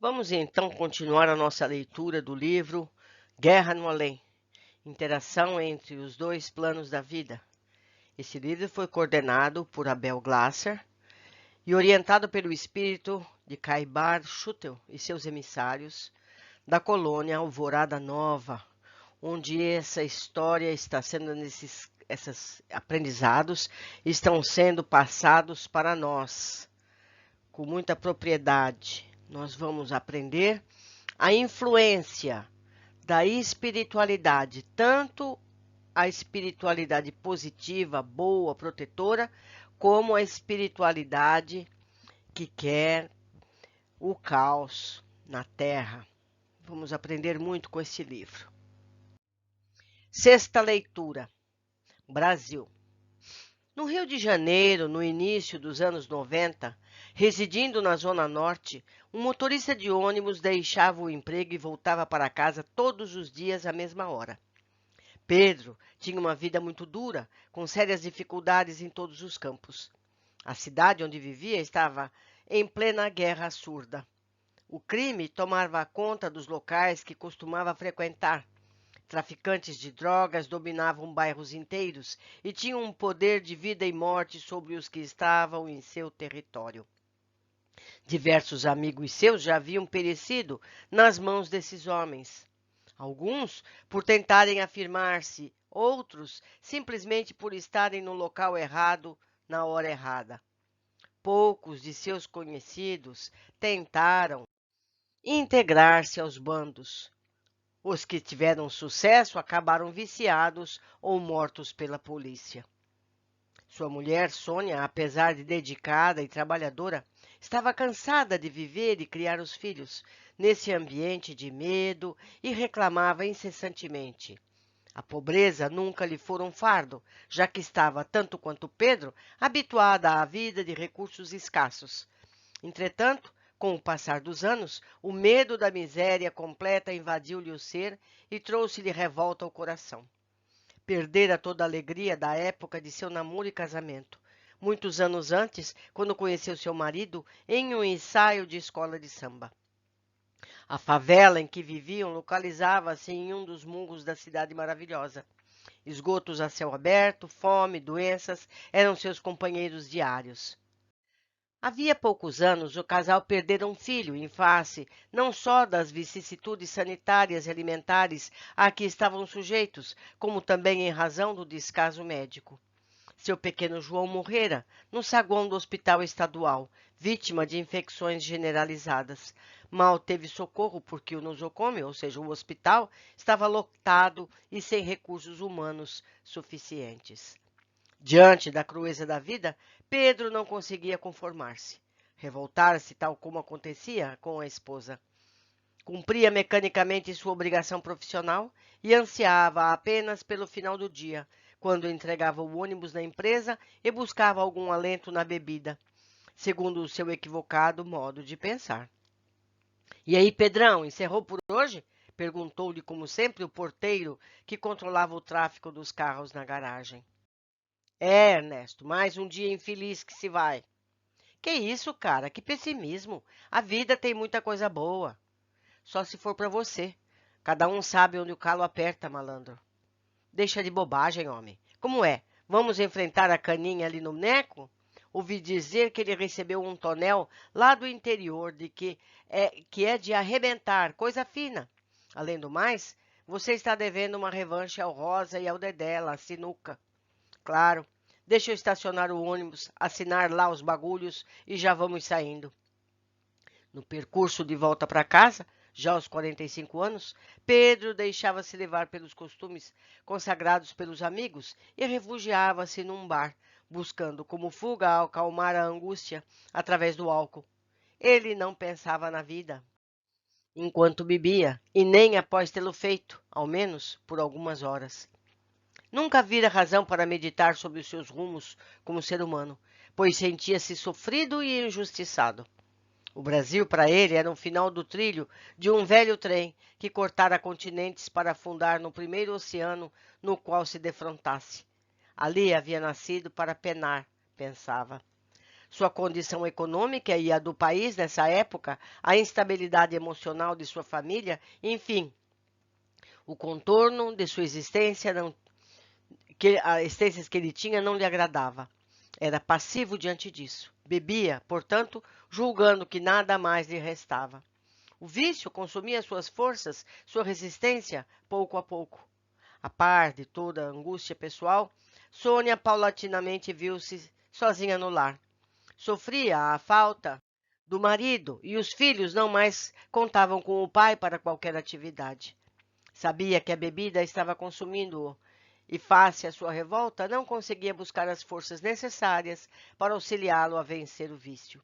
Vamos então continuar a nossa leitura do livro Guerra no Além, Interação entre os dois planos da vida. Esse livro foi coordenado por Abel Glasser e orientado pelo espírito de Caibar Schutel e seus emissários da colônia Alvorada Nova, onde essa história está sendo esses aprendizados estão sendo passados para nós com muita propriedade. Nós vamos aprender a influência da espiritualidade, tanto a espiritualidade positiva, boa, protetora, como a espiritualidade que quer o caos na Terra. Vamos aprender muito com esse livro. Sexta leitura: Brasil. No Rio de Janeiro, no início dos anos 90, residindo na Zona Norte, um motorista de ônibus deixava o emprego e voltava para casa todos os dias à mesma hora. Pedro tinha uma vida muito dura, com sérias dificuldades em todos os campos. A cidade onde vivia estava em plena guerra surda. O crime tomava conta dos locais que costumava frequentar. Traficantes de drogas dominavam bairros inteiros e tinham um poder de vida e morte sobre os que estavam em seu território. Diversos amigos seus já haviam perecido nas mãos desses homens. Alguns por tentarem afirmar-se, outros simplesmente por estarem no local errado na hora errada. Poucos de seus conhecidos tentaram integrar-se aos bandos. Os que tiveram sucesso acabaram viciados ou mortos pela polícia. Sua mulher, Sônia, apesar de dedicada e trabalhadora, estava cansada de viver e criar os filhos nesse ambiente de medo e reclamava incessantemente. A pobreza nunca lhe fora um fardo, já que estava, tanto quanto Pedro, habituada à vida de recursos escassos. Entretanto, com o passar dos anos, o medo da miséria completa invadiu-lhe o ser e trouxe-lhe revolta ao coração. Perdera toda a alegria da época de seu namoro e casamento. Muitos anos antes, quando conheceu seu marido em um ensaio de escola de samba. A favela em que viviam localizava-se em um dos morros da cidade maravilhosa. Esgotos a céu aberto, fome, doenças eram seus companheiros diários. Havia poucos anos, o casal perdera um filho em face não só das vicissitudes sanitárias e alimentares a que estavam sujeitos, como também em razão do descaso médico. Seu pequeno João morrera no saguão do hospital estadual, vítima de infecções generalizadas. Mal teve socorro porque o nosocômio, ou seja, o hospital, estava lotado e sem recursos humanos suficientes. Diante da crueza da vida, Pedro não conseguia conformar-se. Revoltar-se tal como acontecia com a esposa. Cumpria mecanicamente sua obrigação profissional e ansiava apenas pelo final do dia, quando entregava o ônibus na empresa e buscava algum alento na bebida, segundo o seu equivocado modo de pensar. E aí, Pedrão, encerrou por hoje? Perguntou-lhe, como sempre, o porteiro que controlava o tráfego dos carros na garagem. É, Ernesto, mais um dia infeliz que se vai. Que isso, cara? Que pessimismo. A vida tem muita coisa boa. Só se for pra você. Cada um sabe onde o calo aperta, malandro. Deixa de bobagem, homem. Como é? Vamos enfrentar a caninha ali no Neco? Ouvi dizer que ele recebeu um tonel lá do interior de que é de arrebentar, coisa fina. Além do mais, você está devendo uma revanche ao Rosa e ao Dedé, lá, sinuca. Claro. Deixa eu estacionar o ônibus, assinar lá os bagulhos e já vamos saindo. No percurso de volta para casa, já aos 45 anos, Pedro deixava-se levar pelos costumes consagrados pelos amigos e refugiava-se num bar, buscando como fuga acalmar a angústia através do álcool. Ele não pensava na vida enquanto bebia, e nem após tê-lo feito, ao menos por algumas horas. Nunca vira razão para meditar sobre os seus rumos como ser humano, pois sentia-se sofrido e injustiçado. O Brasil, para ele, era o final do trilho de um velho trem que cortara continentes para afundar no primeiro oceano no qual se defrontasse. Ali havia nascido para penar, pensava. Sua condição econômica e a do país nessa época, a instabilidade emocional de sua família, enfim, o contorno de sua existência, a existência que ele tinha não lhe agradava. Era passivo diante disso. Bebia, portanto, julgando que nada mais lhe restava. O vício consumia suas forças, sua resistência, pouco a pouco. A par de toda a angústia pessoal, Sônia paulatinamente viu-se sozinha no lar. Sofria a falta do marido e os filhos não mais contavam com o pai para qualquer atividade. Sabia que a bebida estava consumindo-o e, face à sua revolta, não conseguia buscar as forças necessárias para auxiliá-lo a vencer o vício.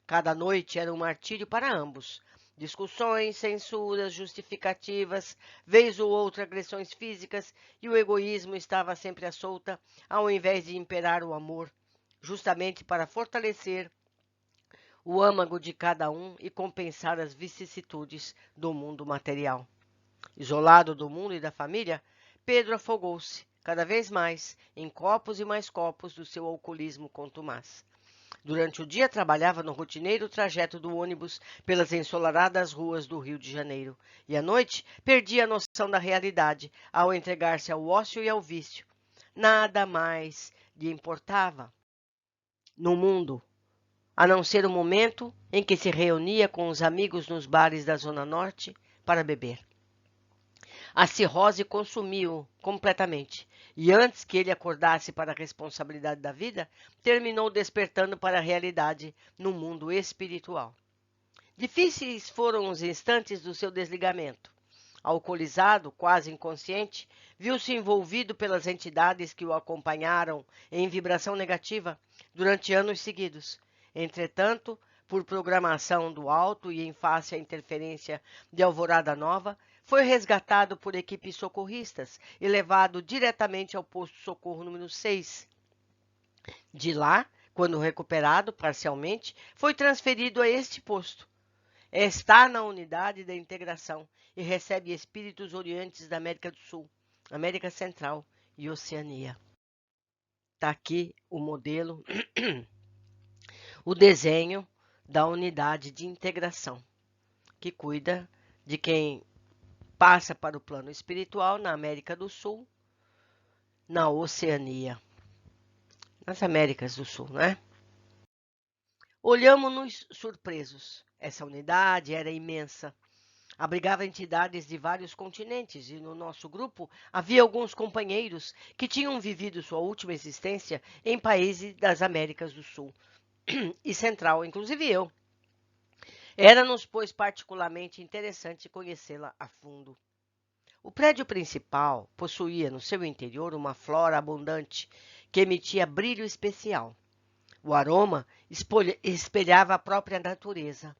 Cada noite era um martírio para ambos. Discussões, censuras, justificativas, vez ou outra agressões físicas, e o egoísmo estava sempre à solta, ao invés de imperar o amor, justamente para fortalecer o âmago de cada um e compensar as vicissitudes do mundo material. Isolado do mundo e da família, Pedro afogou-se, cada vez mais, em copos e mais copos do seu alcoolismo contumaz. Durante o dia trabalhava no rotineiro trajeto do ônibus pelas ensolaradas ruas do Rio de Janeiro, e à noite perdia a noção da realidade ao entregar-se ao ócio e ao vício. Nada mais lhe importava no mundo, a não ser o momento em que se reunia com os amigos nos bares da Zona Norte para beber. A cirrose consumiu-o completamente, e antes que ele acordasse para a responsabilidade da vida, terminou despertando para a realidade no mundo espiritual. Difíceis foram os instantes do seu desligamento. Alcoolizado, quase inconsciente, viu-se envolvido pelas entidades que o acompanharam em vibração negativa durante anos seguidos. Entretanto, por programação do alto e em face à interferência de Alvorada Nova, foi resgatado por equipes socorristas e levado diretamente ao posto de socorro número 6. De lá, quando recuperado parcialmente, foi transferido a este posto. Está na unidade da integração e recebe espíritos orientes da América do Sul, América Central e Oceania. Está aqui o modelo, o desenho da unidade de integração, que cuida de quem passa para o plano espiritual na América do Sul, na Oceania, nas Américas do Sul, né? Olhamos-nos surpresos. Essa unidade era imensa. Abrigava entidades de vários continentes e no nosso grupo havia alguns companheiros que tinham vivido sua última existência em países das Américas do Sul e Central, inclusive eu. Era-nos, pois, particularmente interessante conhecê-la a fundo. O prédio principal possuía no seu interior uma flora abundante que emitia brilho especial. O aroma espelhava a própria natureza.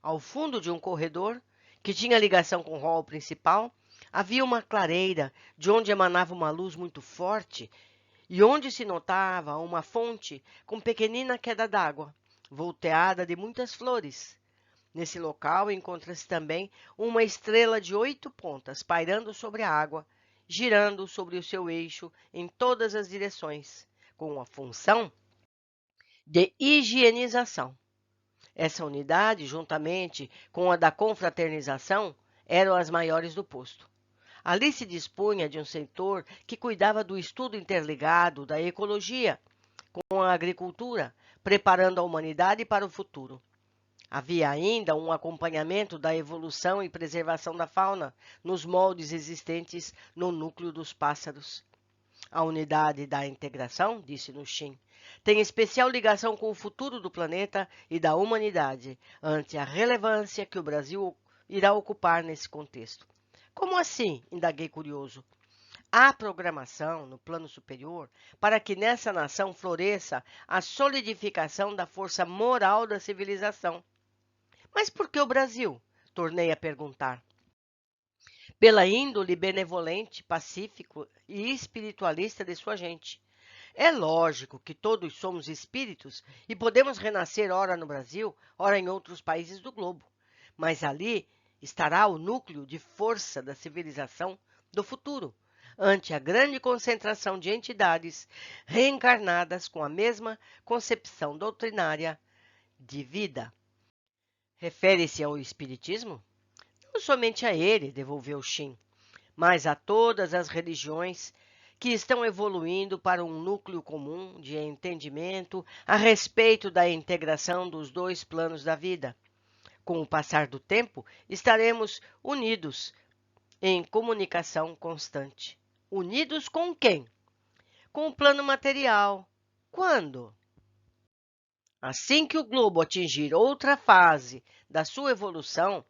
Ao fundo de um corredor, que tinha ligação com o hall principal, havia uma clareira de onde emanava uma luz muito forte e onde se notava uma fonte com pequenina queda d'água, volteada de muitas flores. Nesse local encontra-se também uma estrela de 8 pontas pairando sobre a água, girando sobre o seu eixo em todas as direções, com a função de higienização. Essa unidade, juntamente com a da confraternização, eram as maiores do posto. Ali se dispunha de um setor que cuidava do estudo interligado da ecologia com a agricultura, preparando a humanidade para o futuro. Havia ainda um acompanhamento da evolução e preservação da fauna nos moldes existentes no núcleo dos pássaros. A unidade da integração, disse Nushin, tem especial ligação com o futuro do planeta e da humanidade, ante a relevância que o Brasil irá ocupar nesse contexto. Como assim? Indaguei curioso. Há programação no plano superior para que nessa nação floresça a solidificação da força moral da civilização. Mas por que o Brasil? Tornei a perguntar. Pela índole benevolente, pacífico e espiritualista de sua gente. É lógico que todos somos espíritos e podemos renascer ora no Brasil, ora em outros países do globo. Mas ali estará o núcleo de força da civilização do futuro. ante a grande concentração de entidades reencarnadas com a mesma concepção doutrinária de vida. Refere-se ao Espiritismo? Não somente a ele, devolveu Shin, mas a todas as religiões que estão evoluindo para um núcleo comum de entendimento a respeito da integração dos dois planos da vida. Com o passar do tempo, estaremos unidos em comunicação constante. Unidos com quem? Com o plano material. Quando? Assim que o globo atingir outra fase da sua evolução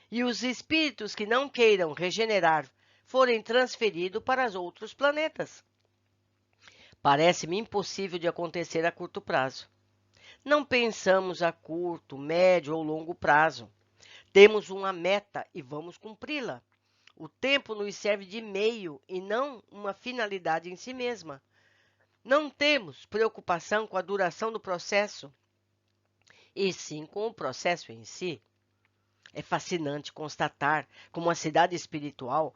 e os espíritos que não queiram regenerar forem transferidos para os outros planetas. Parece-me impossível de acontecer a curto prazo. Não pensamos a curto, médio ou longo prazo. Temos uma meta e vamos cumpri-la. O tempo nos serve de meio e não uma finalidade em si mesma. Não temos preocupação com a duração do processo, e sim com o processo em si. É fascinante constatar como a cidade espiritual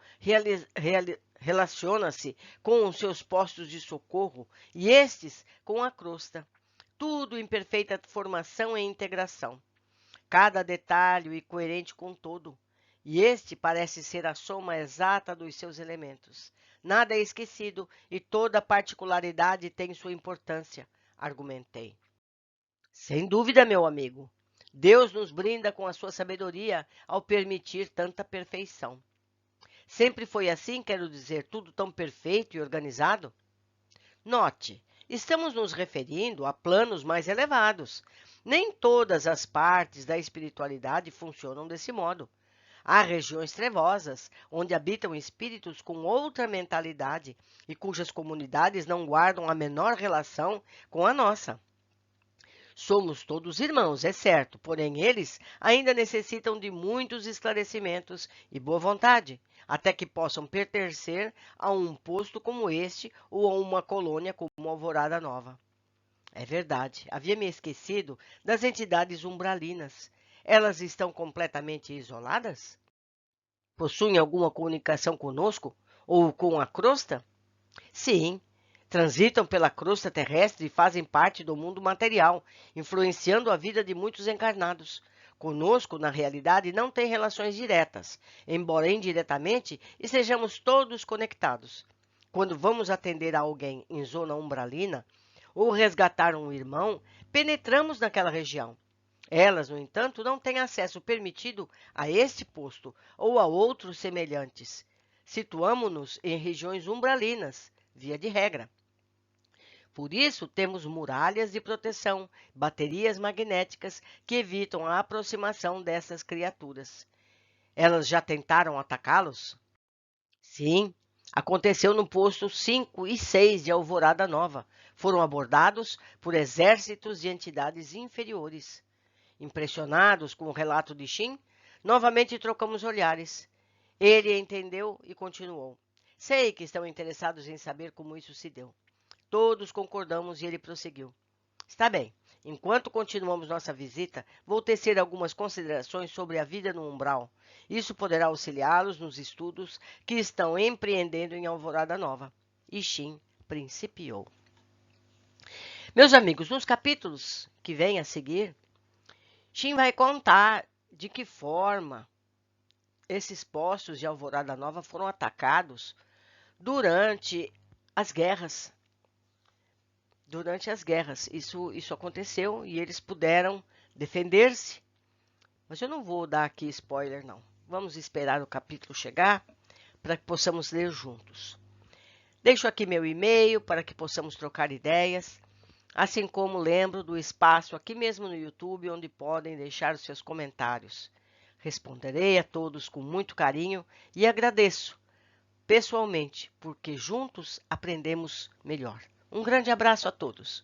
relaciona-se com os seus postos de socorro e estes com a crosta. Tudo em perfeita formação e integração. Cada detalhe coerente com todo. E este parece ser a soma exata dos seus elementos. Nada é esquecido e toda particularidade tem sua importância, argumentei. Sem dúvida, meu amigo. Deus nos brinda com a sua sabedoria ao permitir tanta perfeição. Sempre foi assim, quero dizer, tudo tão perfeito e organizado? Note, estamos nos referindo a planos mais elevados. Nem todas as partes da espiritualidade funcionam desse modo. Há regiões trevosas, onde habitam espíritos com outra mentalidade e cujas comunidades não guardam a menor relação com a nossa. Somos todos irmãos, é certo, porém eles ainda necessitam de muitos esclarecimentos e boa vontade, até que possam pertencer a um posto como este ou a uma colônia como Alvorada Nova. É verdade, havia me esquecido das entidades umbralinas. Elas estão completamente isoladas? Possuem alguma comunicação conosco ou com a crosta? Sim. Transitam pela crosta terrestre e fazem parte do mundo material, influenciando a vida de muitos encarnados. Conosco, na realidade, não tem relações diretas, embora indiretamente estejamos todos conectados. Quando vamos atender a alguém em zona umbralina ou resgatar um irmão, penetramos naquela região. Elas, no entanto, não têm acesso permitido a este posto ou a outros semelhantes. Situamo-nos em regiões umbralinas, via de regra. Por isso, temos muralhas de proteção, baterias magnéticas que evitam a aproximação dessas criaturas. Elas já tentaram atacá-los? Sim, aconteceu no posto 5 e 6 de Alvorada Nova. Foram abordados por exércitos de entidades inferiores. Impressionados com o relato de Shin, novamente trocamos olhares. Ele entendeu e continuou. Sei que estão interessados em saber como isso se deu. Todos concordamos e ele prosseguiu. Está bem. Enquanto continuamos nossa visita, vou tecer algumas considerações sobre a vida no umbral. Isso poderá auxiliá-los nos estudos que estão empreendendo em Alvorada Nova. E Shin principiou. Meus amigos, nos capítulos que vêm a seguir, Shin vai contar de que forma esses postos de Alvorada Nova foram atacados durante as guerras. Isso aconteceu e eles puderam defender-se. Mas eu não vou dar aqui spoiler, não. Vamos esperar o capítulo chegar para que possamos ler juntos. Deixo aqui meu e-mail para que possamos trocar ideias, assim como lembro do espaço aqui mesmo no YouTube, onde podem deixar os seus comentários. Responderei a todos com muito carinho e agradeço pessoalmente, porque juntos aprendemos melhor. Um grande abraço a todos.